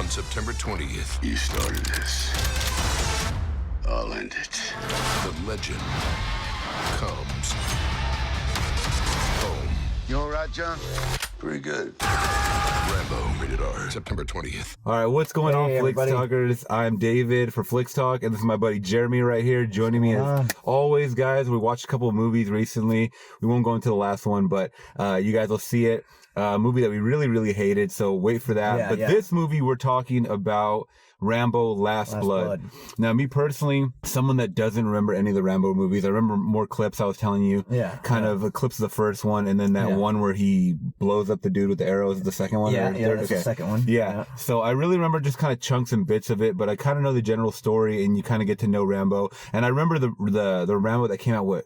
on September 20th. You started this. I'll end it. The legend comes home. You all right, John? Pretty good. Rambo, rated R, September 20th. All right, what's going on, Flix everybody. Talkers? I'm David for Flix Talk, and this is my buddy Jeremy right here joining me as always, guys. We watched a couple of movies recently. We won't go into the last one, but you guys will see it. A movie that we really, really hated, so wait for that. This movie, we're talking about Rambo Last Blood. Now, me personally, someone that doesn't remember any of the Rambo movies, I remember more clips I was telling you. Of clips of the first one, and then that one where he blows up the dude with the arrows, the second one? That's the second one. So I really remember just kind of chunks and bits of it, but I kind of know the general story, and you kind of get to know Rambo. And I remember the Rambo that came out,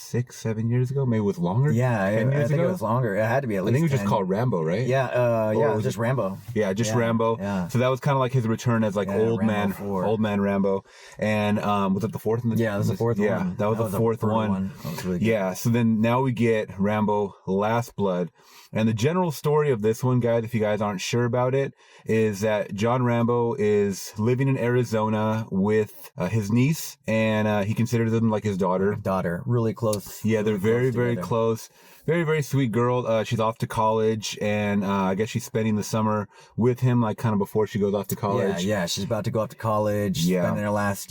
6-7 years ago? Maybe it was longer? I think it was longer. It had to be at least I think it was 10. just called Rambo, right? It was just Rambo. Rambo. Yeah. So that was kind of like his return as like old Rambo man Rambo. And was it the fourth one? Yeah, it was the fourth one. Yeah, that was the fourth one. That was really good. Yeah, so then now we get Rambo Last Blood. And the general story of this one, guys, if you guys aren't sure about it, is that John Rambo is living in Arizona with his niece, and he considers them like his daughter. Really close. Yeah, they're very, very close. Very, very sweet girl. She's off to college, and I guess she's spending the summer with him, like kind of before she goes off to college. Yeah, she's about to go off to college. Spending her last,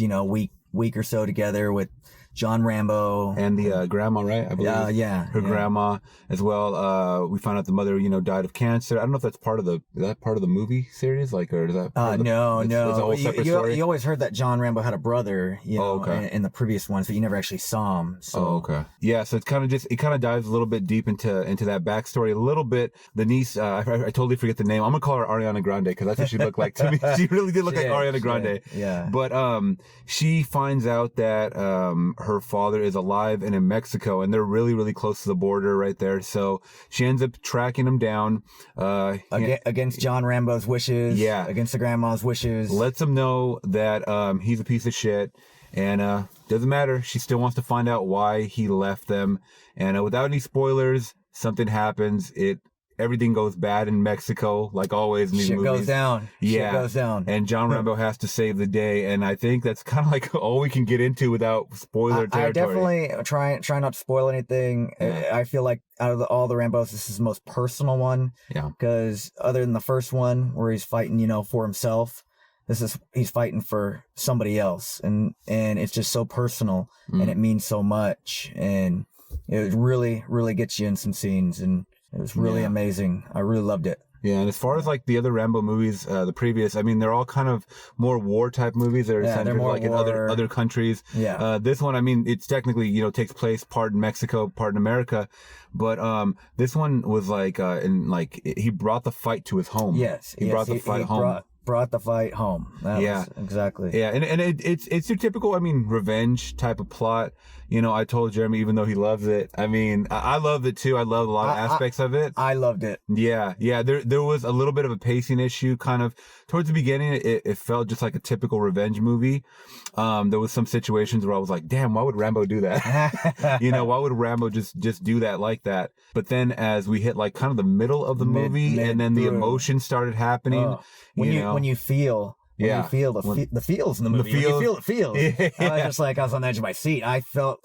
week or so together with John Rambo. And the grandma, right? I believe. Her grandma as well. We found out the mother, died of cancer. I don't know if that's part of the movie series, or is that? No. It's a whole separate story. You always heard that John Rambo had a brother, in the previous ones, but you never actually saw him. So. Yeah, so it's kind of dives a little bit deep into that backstory a little bit. The niece, I totally forget the name. I'm gonna call her Ariana Grande because that's what she looked like to me. She really did look like Ariana Grande. Yeah. But she finds out that her father is alive and in Mexico, and they're really, really close to the border right there. So she ends up tracking him down. Against John Rambo's wishes. Yeah. Against the grandma's wishes. Lets him know that he's a piece of shit. And doesn't matter. She still wants to find out why he left them. And without any spoilers, something happens. Everything goes bad in Mexico, like always in these movies. Shit goes down. Yeah. Shit goes down. And John Rambo has to save the day. And I think that's kind of like all we can get into without spoiler territory. I definitely try not to spoil anything. Yeah. I feel like out of all the Rambos, this is the most personal one. Yeah. Because other than the first one where he's fighting, for himself, he's fighting for somebody else. And it's just so personal and it means so much. And it really, really gets you in some scenes, and it was really amazing. I really loved it. Yeah, and as far as like the other Rambo movies, the previous, I mean, they're all kind of more war type movies. They're centered like in other countries. Yeah. This one, I mean, it's technically, takes place part in Mexico, part in America. But this one was like, he brought the fight to his home. Yes. He brought the fight home. Brought the fight home. That was exactly. Yeah, and it's your typical, revenge type of plot. I told Jeremy, even though he loves it, I love it too. I love a lot of aspects of it. I loved it. Yeah. There was a little bit of a pacing issue, kind of towards the beginning. It felt just like a typical revenge movie. There was some situations where I was like, damn, why would Rambo do that? Why would Rambo just do that like that? But then as we hit like kind of the middle of the movie, and then the emotion started happening, when you feel the feels in the movie. When you feel the feels. I was just I was on the edge of my seat. I felt,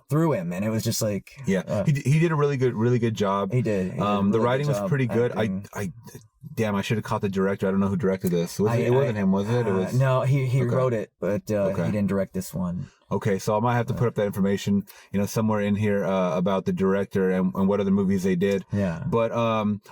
through him, and it was just like, he did a really good job. He did. The writing was pretty good. I should have caught the director. I don't know who directed this. It wasn't him, was it? It was. No, he wrote it, but he didn't direct this one. Okay, so I might have to put up that information, somewhere in here about the director and what other movies they did. Yeah. But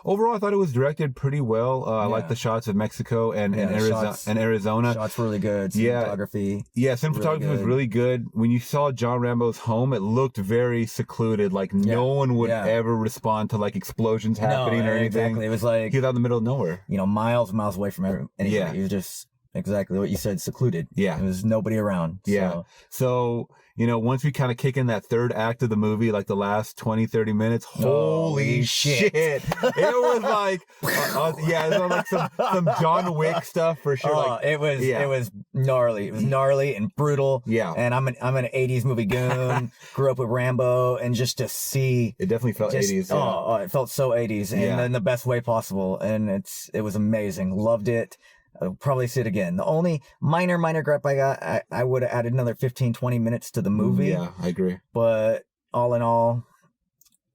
overall, I thought it was directed pretty well. I like the shots of Mexico and Arizona. Shots really good. Cinematography. Yeah, cinematography was really good. When you saw John Rambo's home, it looked very secluded. Like no one would ever respond to like explosions happening or anything. Exactly. It was like he was out in the middle of nowhere. Miles and miles away from anything. He was just exactly what you said, secluded. Yeah. There was nobody around. Yeah. So, once we kind of kick in that third act of the movie, like the last 20, 30 minutes, holy shit. It was like, it was like some John Wick stuff for sure. It was gnarly. It was gnarly and brutal. Yeah. And I'm an 80s movie goon, grew up with Rambo, and just to see. It definitely felt 80s. Yeah. Oh, it felt so 80s and in the best way possible. And it was amazing. Loved it. I'll probably see it again. The only minor gripe I got, I would have added another 15, 20 minutes to the movie. Yeah, I agree. But all in all,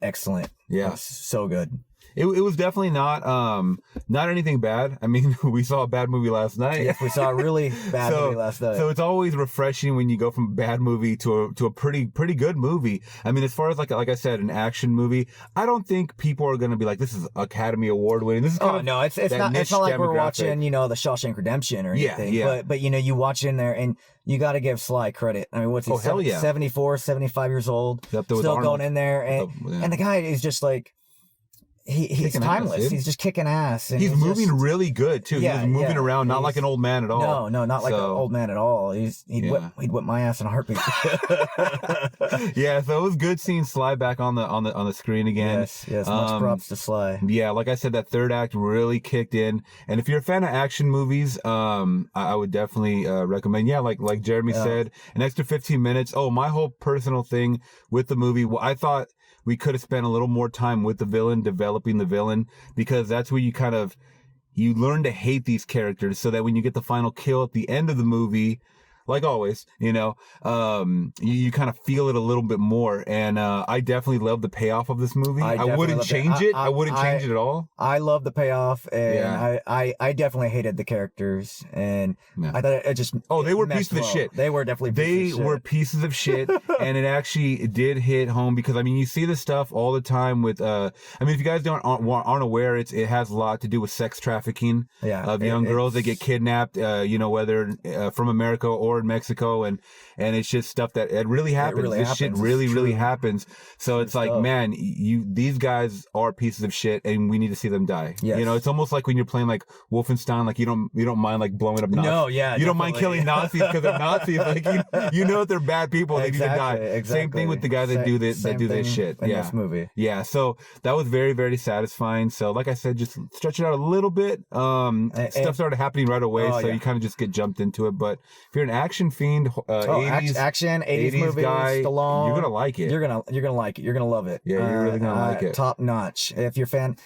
excellent. Yeah. It was so good. It was definitely not anything bad. I mean, we saw a bad movie last night. Yes, we saw a really bad movie last night. So it's always refreshing when you go from a bad movie to a pretty good movie. I mean, as far as like I said, an action movie, I don't think people are going to be like, this is Academy Award winning. This is kind of no, it's not like we're watching, the Shawshank Redemption or anything. Yeah. But you watch in there and you got to give Sly credit. I mean, what's he? 74, 75 years old, still going in there, and the guy is just like. He's timeless. He's just kicking ass. And he's moving really good too. He's moving around, not like an old man at all. No, not like an old man at all. He'd whip my ass in a heartbeat. Yeah, so it was good seeing Sly back on the screen again. Yes. Much props to Sly. Yeah, like I said, that third act really kicked in. And if you're a fan of action movies, I would definitely recommend. Yeah, like Jeremy said, an extra 15 minutes. Oh, my whole personal thing with the movie, I thought we could have spent a little more time with the villain, developing the villain, because that's where you learn to hate these characters, so that when you get the final kill at the end of the movie, like always, you kind of feel it a little bit more. And I definitely love the payoff of this movie. I wouldn't change it. I wouldn't change it at all. I love the payoff, and I definitely hated the characters, and I thought it just they were pieces of shit. They were definitely pieces of shit, and it actually did hit home, because I mean, you see this stuff all the time with if you guys aren't aware, it has a lot to do with sex trafficking of young girls that get kidnapped, whether from America or in Mexico, and it's just stuff that it really happens. This shit really happens. So it's like, man, these guys are pieces of shit, and we need to see them die. Yes. It's almost like when you're playing like Wolfenstein, like you don't mind like blowing up Nazis. No, yeah, you don't mind killing Nazis because they're Nazis. Like that they're bad people. They need to die. Exactly. Same thing with the guys that do this shit. In this movie. Yeah. So that was very, very satisfying. So like I said, just stretch it out a little bit. Stuff started happening right away, so you kind of just get jumped into it. But if you're an action fiend, 80s, action, 80s movies, guy, Stallone, you're gonna like it. You're gonna like it. You're gonna love it. Yeah, you're really gonna like it. Top notch. If you're a fan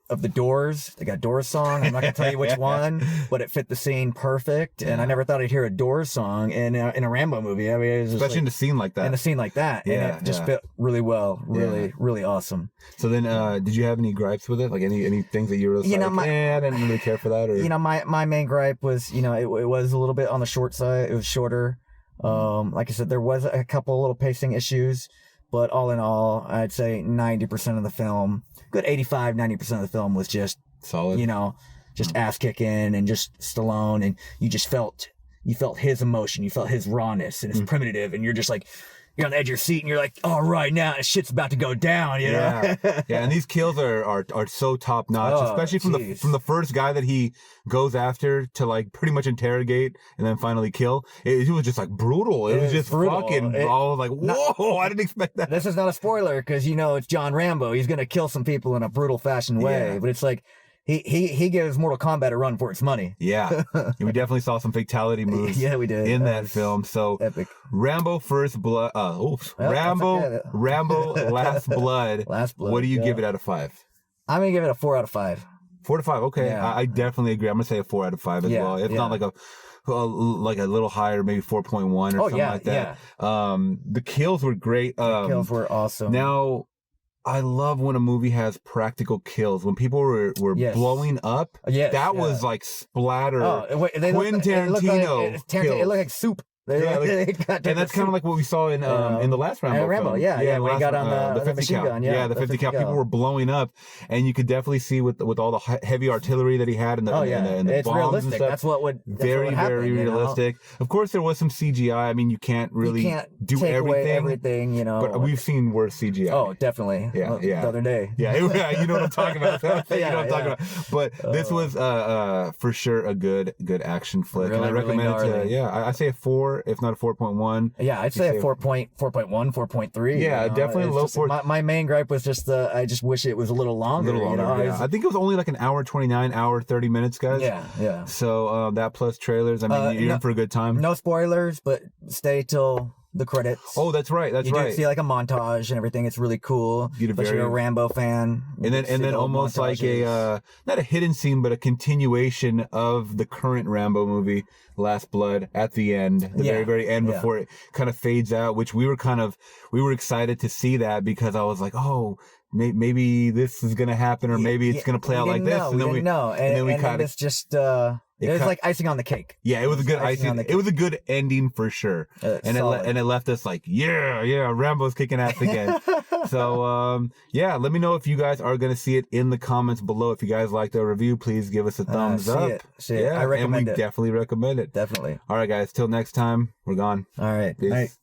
of the Doors, they got Doors song. I'm not gonna tell you which one, but it fit the scene perfect. And I never thought I'd hear a Doors song in a Rambo movie. I mean, it was just especially in a scene like that. In a scene like that, and it just fit really well. Really awesome. So then, did you have any gripes with it? Like any things that you were like, I didn't really care for that, or my main gripe was, it was a little bit on the short side. It was shorter. Like I said, there was a couple little pacing issues, but all in all, I'd say 90% of the film, good 85-90% of the film was just solid. Just ass kicking and just Stallone, and you felt his emotion, you felt his rawness and his primitive, and you're just like, you're on the edge of your seat and you're like, all right, now shit's about to go down, Yeah, and these kills are so top notch, especially from the first guy that he goes after to like pretty much interrogate and then finally kill. It was just like brutal. It was just brutal. Fucking. I was like, whoa! I didn't expect that. This is not a spoiler because it's John Rambo. He's gonna kill some people in a brutal fashion way, but it's like. He gives Mortal Kombat a run for its money. Yeah. We definitely saw some fatality moves we did. in that film. So epic. Rambo First Blood Rambo Last Blood. What do you give it out of 5? I'm gonna give it a 4 out of 5. 4 to 5, okay. Yeah. I definitely agree. I'm gonna say a 4 out of 5 as well. It's not like a little higher, maybe 4.1 or something like that. The kills were great. The kills were awesome. Now, I love when a movie has practical kills. When people were blowing up, that was like splatter. Quentin Tarantino. It looked like soup. Yeah, They got and that's kind of like what we saw in the last Rambo. Rambo, film. yeah, when he last got one, on the 50 machine cal. gun, yeah, the 50 cal. People were blowing up, and you could definitely see with all the heavy artillery that he had and the, and the it's bombs realistic. and stuff. That's what would very happen, realistic. Of course, there was some CGI. I mean, you can't really do take everything. away everything, you know. But we've seen worse CGI. Oh, definitely. Yeah. The other day. Yeah, you know what I'm talking about. You know what I'm talking about. But this was for sure a good action flick, Really, and I recommend it to. I say a 4, if not a 4.1. Yeah, I'd say a 4.1, 4.3. Yeah, definitely low 4. My main gripe was just I just wish it was a little longer. You know? Yeah. I think it was only like an hour 29, hour 30 minutes, guys. Yeah. So that plus trailers. I mean, you're in for a good time. No spoilers, but stay till the credits. Oh, that's right. You do see like a montage and everything. It's really cool. You're a Rambo fan. And then almost like a not a hidden scene, but a continuation of the current Rambo movie, Last Blood, at the end, very, very end, before it kind of fades out, which we were excited to see that, because I was like, oh, maybe this is going to happen, or maybe it's going to play out like this. And then we know. And then we kind of, it's just, it was like icing on the cake. Yeah, it was a good icing. It was a good ending for sure. And it left us like, yeah, Rambo's kicking ass again. So, let me know if you guys are going to see it in the comments below. If you guys like the review, please give us a thumbs up. See it. I recommend it. Definitely recommend it. Definitely. All right, guys. Till next time, we're gone. All right. Peace.